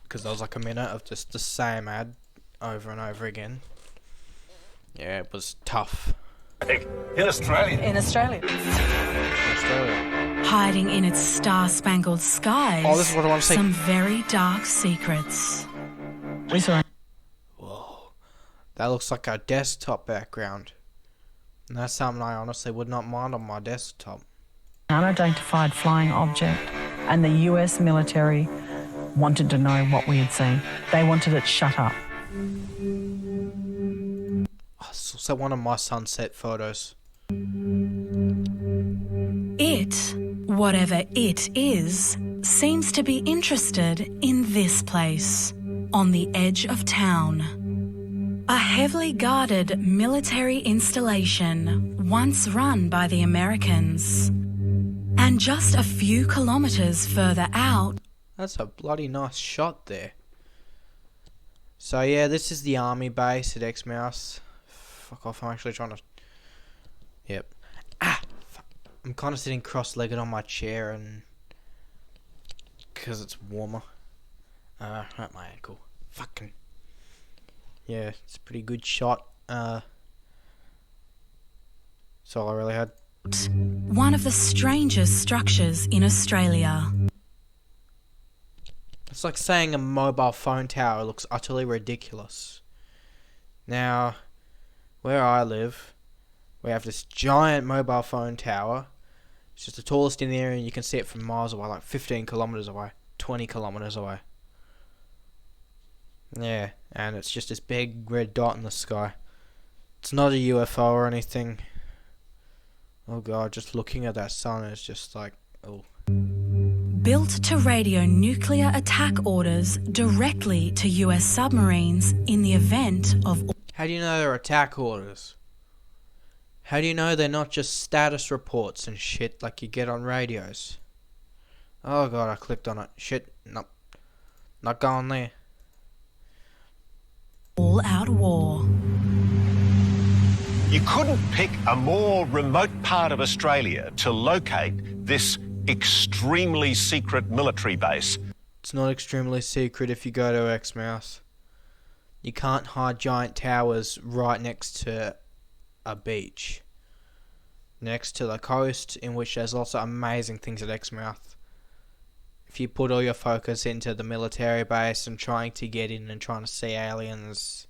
Because there was like a minute of just the same ad over and over again. Yeah, it was tough. In Australia. In Australia. Australia. Hiding in its star-spangled skies, Oh, this is what I want to see. some very dark secrets. We saw Whoa. That looks like a desktop background. And that's something I honestly would not mind on my desktop. an unidentified flying object, and the US military wanted to know what we had seen. They wanted it shut up. Oh, it's also one of my sunset photos. It, whatever it is, seems to be interested in this place, on the edge of town. A heavily guarded military installation once run by the Americans. And just a few kilometres further out... That's a bloody nice shot there. So yeah, this is the army base at Exmouth. Fuck off, I'm actually trying to... Yep. Ah! Fuck. I'm kind of sitting cross-legged on my chair and... because it's warmer. Hurt my ankle. Fucking... Yeah, it's a pretty good shot. That's all I really had. One of the strangest structures in Australia. It's like saying a mobile phone tower looks utterly ridiculous. Now, where I live, we have this giant mobile phone tower. It's just the tallest in the area and you can see it from miles away, like 15 kilometres away, 20 kilometres away. Yeah, and it's just this big red dot in the sky. It's not a UFO or anything. Oh god, just looking at that sun is just like, oh. Built to radio nuclear attack orders directly to US submarines in the event of... How do you know they're attack orders? How do you know they're not just status reports and shit like you get on radios? Oh god, I clicked on it. Shit, nope. Not going there. All-out war. You couldn't pick a more remote part of Australia to locate this extremely secret military base. It's not extremely secret if you go to Exmouth. You can't hide giant towers right next to a beach. Next to the coast, in which there's lots of amazing things at Exmouth. If you put all your focus into the military base and trying to get in and trying to see aliens,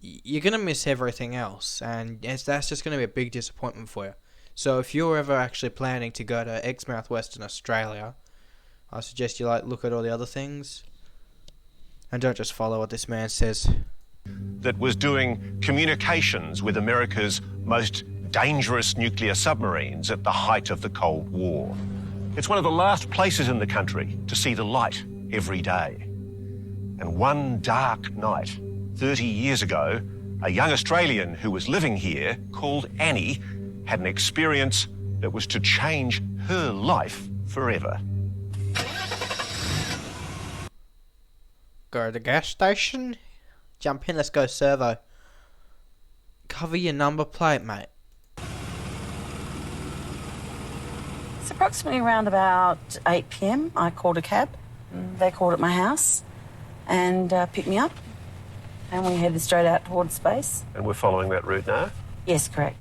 you're going to miss everything else, and that's just going to be a big disappointment for you. So if you're ever actually planning to go to Exmouth, Western Australia, I suggest you look at all the other things, and don't just follow what this man says. That was doing communications with America's most dangerous nuclear submarines at the height of the Cold War. It's one of the last places in the country to see the light every day. And one dark night, 30 years ago, a young Australian who was living here, called Annie, had an experience that was to change her life forever. Go to the gas station, jump in, let's go servo. Cover your number plate, mate. It's approximately around about 8 p.m. I called a cab. They called at my house and picked me up. And we headed straight out towards space. And we're following that route now? Yes, correct.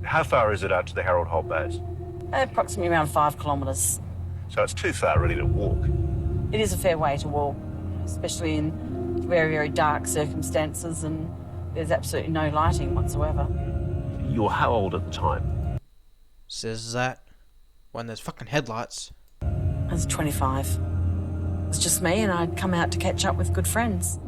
How far is it out to the Harold Holt base? Approximately around 5 kilometres. So it's too far really to walk. It is a fair way to walk, especially in very, very dark circumstances, and there's absolutely no lighting whatsoever. You were how old at the time? Says that when there's fucking headlights. I was 25. It was just me, and I'd come out to catch up with good friends.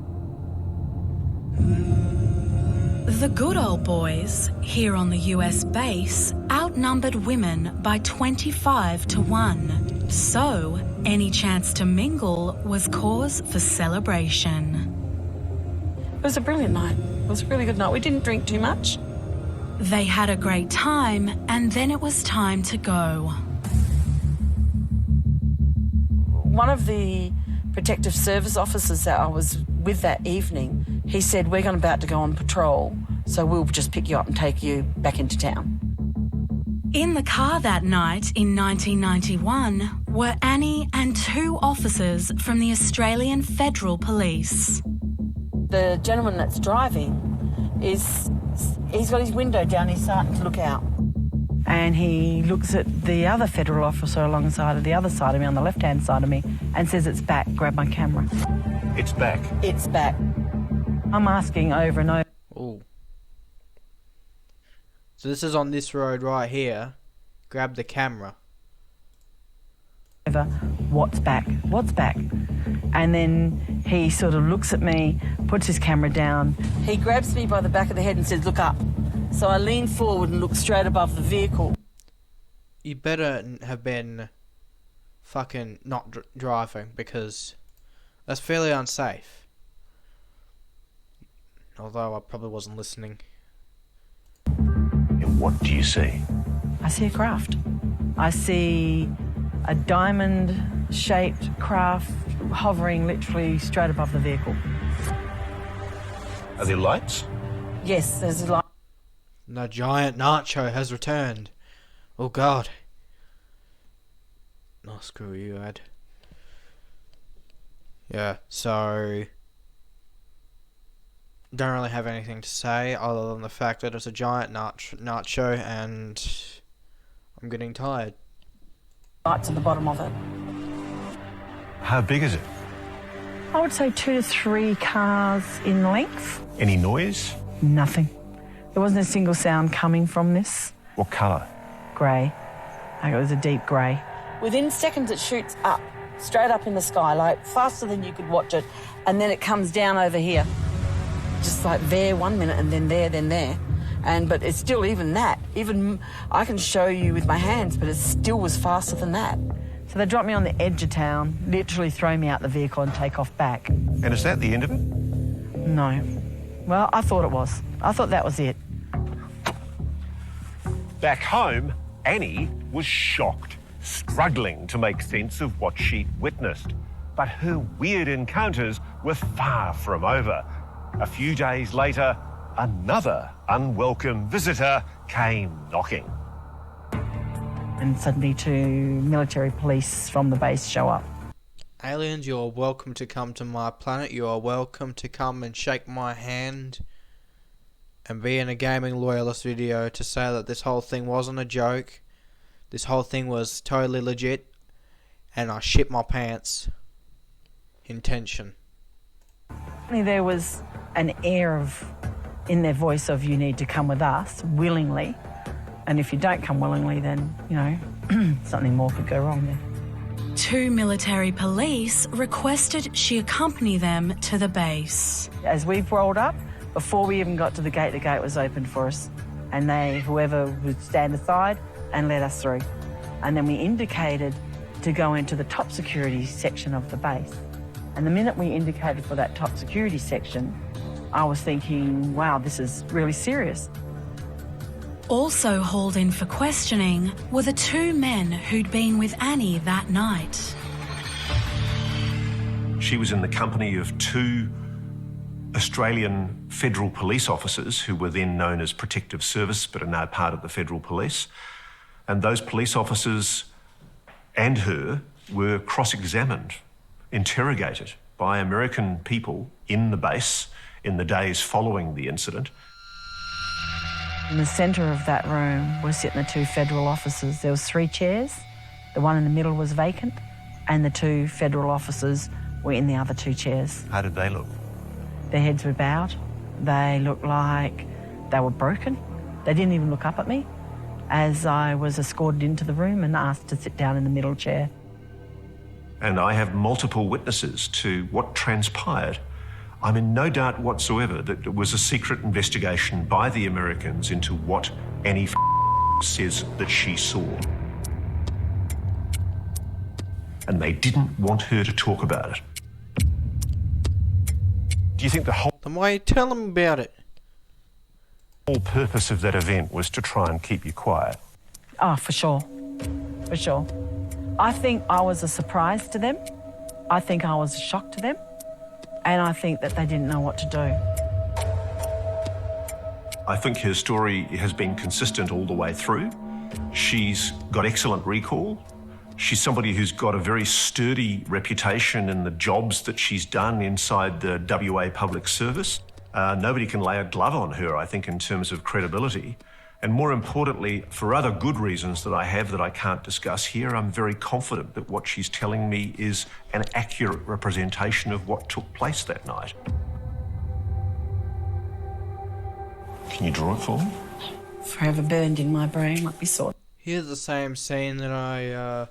The good old boys here on the US base outnumbered women by 25 to 1. So, any chance to mingle was cause for celebration. It was a brilliant night. It was a really good night. We didn't drink too much. They had a great time, and then it was time to go. One of the protective service officers that I was with that evening, he said, we're about to go on patrol, so we'll just pick you up and take you back into town. In the car that night in 1991 were Annie and 2 officers from the Australian Federal Police. The gentleman that's driving he's got his window down, he's starting to look out. And he looks at the other federal officer alongside of the other side of me, on the left-hand side of me, and says, it's back, grab my camera. It's back. It's back. I'm asking over and over. Ooh. So this is on this road right here. Grab the camera. What's back? What's back? And then he sort of looks at me, puts his camera down. He grabs me by the back of the head and says, look up. So I lean forward and look straight above the vehicle. You better have been fucking not driving, because that's fairly unsafe. Although I probably wasn't listening. And what do you see? I see a craft. I see a diamond-shaped craft hovering literally straight above the vehicle. Are there lights? Yes, there's a light. The giant nacho has returned. Oh God. Oh, screw you, Ed. Yeah, so don't really have anything to say other than the fact that it's a giant nacho and I'm getting tired. Lights at the bottom of it. How big is it? I would say 2 to 3 cars in length. Any noise? Nothing. There wasn't a single sound coming from this. What colour? Grey. Like it was a deep grey. Within seconds it shoots up, straight up in the sky, like faster than you could watch it, and then it comes down over here. Just like there 1 minute and then there, then there. But it's still even that. Even I can show you with my hands, but it still was faster than that. So they dropped me on the edge of town, literally throw me out the vehicle and take off back. And is that the end of it? No. Well, I thought it was. I thought that was it. Back home, Annie was shocked, struggling to make sense of what she'd witnessed. But her weird encounters were far from over. A few days later, another unwelcome visitor came knocking. And suddenly 2 military police from the base show up. Aliens, you are welcome to come to my planet. You are welcome to come and shake my hand and be in a gaming loyalist video to say that this whole thing wasn't a joke. This whole thing was totally legit, and I shit my pants. Intention. There was an air of, in their voice, of you need to come with us willingly, and if you don't come willingly, then, you know, something more could go wrong there. 2 military police requested she accompany them to the base. As we've rolled up, before we even got to the gate was opened for us, and whoever would stand aside and let us through. And then we indicated to go into the top security section of the base. And the minute we indicated for that top security section, I was thinking, wow, this is really serious. Also hauled in for questioning were the 2 men who'd been with Annie that night. She was in the company of 2 Australian Federal Police officers who were then known as Protective Service but are now part of the Federal Police. And those police officers and her were cross-examined, interrogated by American people in the base in the days following the incident. In the centre of that room were sitting the 2 federal officers. There was 3 chairs. The one in the middle was vacant, and the 2 federal officers were in the other 2 chairs. How did they look? Their heads were bowed. They looked like they were broken. They didn't even look up at me as I was escorted into the room and asked to sit down in the middle chair. And I have multiple witnesses to what transpired. I'm in no doubt whatsoever that it was a secret investigation by the Americans into what Annie says that she saw. And they didn't want her to talk about it. Do you think the whole... Then why you tell them about it? whole purpose of that event was to try and keep you quiet? Oh, for sure. For sure. I think I was a surprise to them. I think I was a shock to them, and I think that they didn't know what to do. I think her story has been consistent all the way through. She's got excellent recall. She's somebody who's got a very sturdy reputation in the jobs that she's done inside the WA Public Service. Nobody can lay a glove on her, I think, in terms of credibility. And more importantly, for other good reasons that I have that I can't discuss here, I'm very confident that what she's telling me is an accurate representation of what took place that night. Can you draw it for me? Forever burned in my brain, like we saw. Here's the same scene that I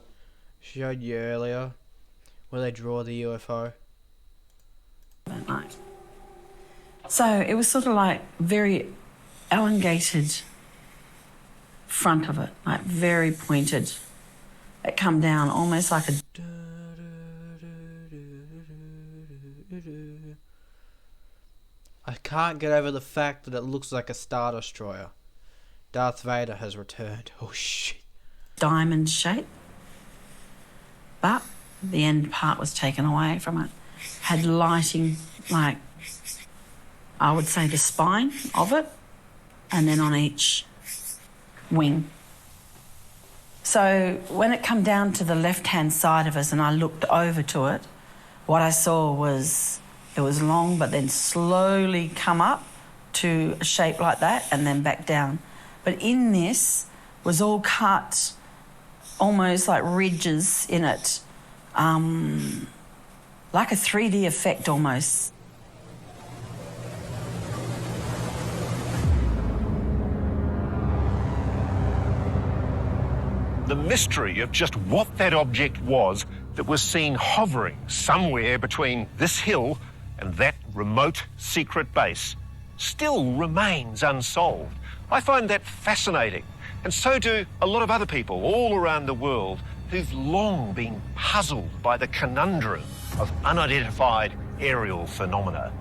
showed you earlier, where they draw the UFO. That night. So it was sort of like very elongated front of it, like very pointed. It come down almost like a... I can't get over the fact that it looks like a Star Destroyer. Darth Vader has returned. Oh shit. Diamond shape. But the end part was taken away from it. Had lighting, like, I would say the spine of it, and then on each wing. So when it come down to the left-hand side of us and I looked over to it, what I saw was it was long but then slowly come up to a shape like that and then back down. But in this was all cut, almost like ridges in it, like a 3D effect almost. The mystery of just what that object was that was seen hovering somewhere between this hill and that remote secret base still remains unsolved. I find that fascinating, and so do a lot of other people all around the world who've long been puzzled by the conundrum of unidentified aerial phenomena.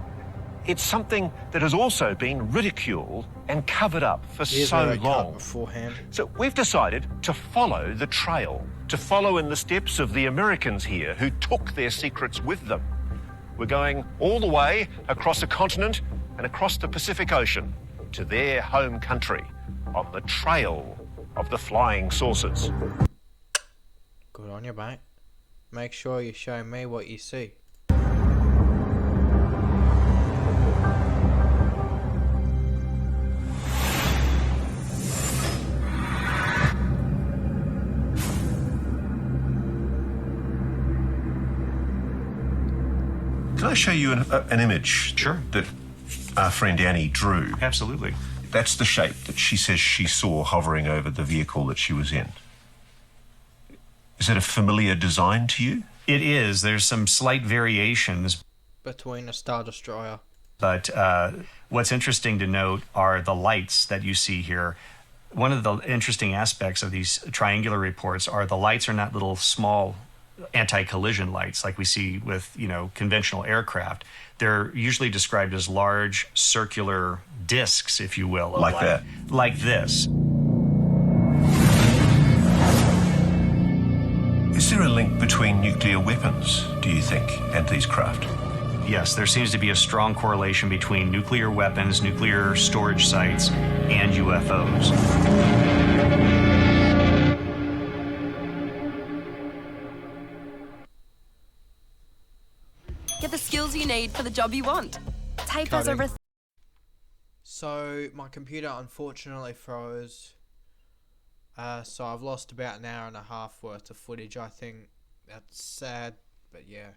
It's something that has also been ridiculed and covered up for so long. Beforehand. So we've decided to follow the trail, to follow in the steps of the Americans here who took their secrets with them. We're going all the way across a continent and across the Pacific Ocean to their home country on the trail of the flying saucers. Good on you, mate. Make sure you show me what you see. Can I show you an image? Sure. That our friend Annie drew? Absolutely. That's the shape that she says she saw hovering over the vehicle that she was in. Is it a familiar design to you? It is. There's some slight variations Between a Star Destroyer. But what's interesting to note are the lights that you see here. One of the interesting aspects of these triangular reports are the lights are not little small anti-collision lights like we see with, conventional aircraft. They're usually described as large circular discs, if you will. Like that? Like this. Is there a link between nuclear weapons, do you think, and these craft? Yes, there seems to be a strong correlation between nuclear weapons, nuclear storage sites, and UFOs. Get the skills you need for the job you want. Tape has over. So my computer unfortunately froze. So I've lost about an hour and a half worth of footage. I think that's sad, but yeah.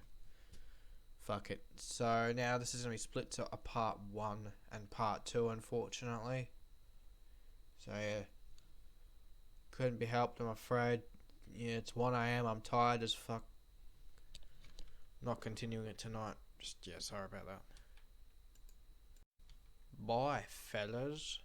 Fuck it. So now this is going to be split to a part 1 and part 2, unfortunately. So yeah. Couldn't be helped, I'm afraid. Yeah, it's 1 AM. I'm tired as fuck. Not continuing it tonight. Just, yeah, sorry about that. Bye, fellas.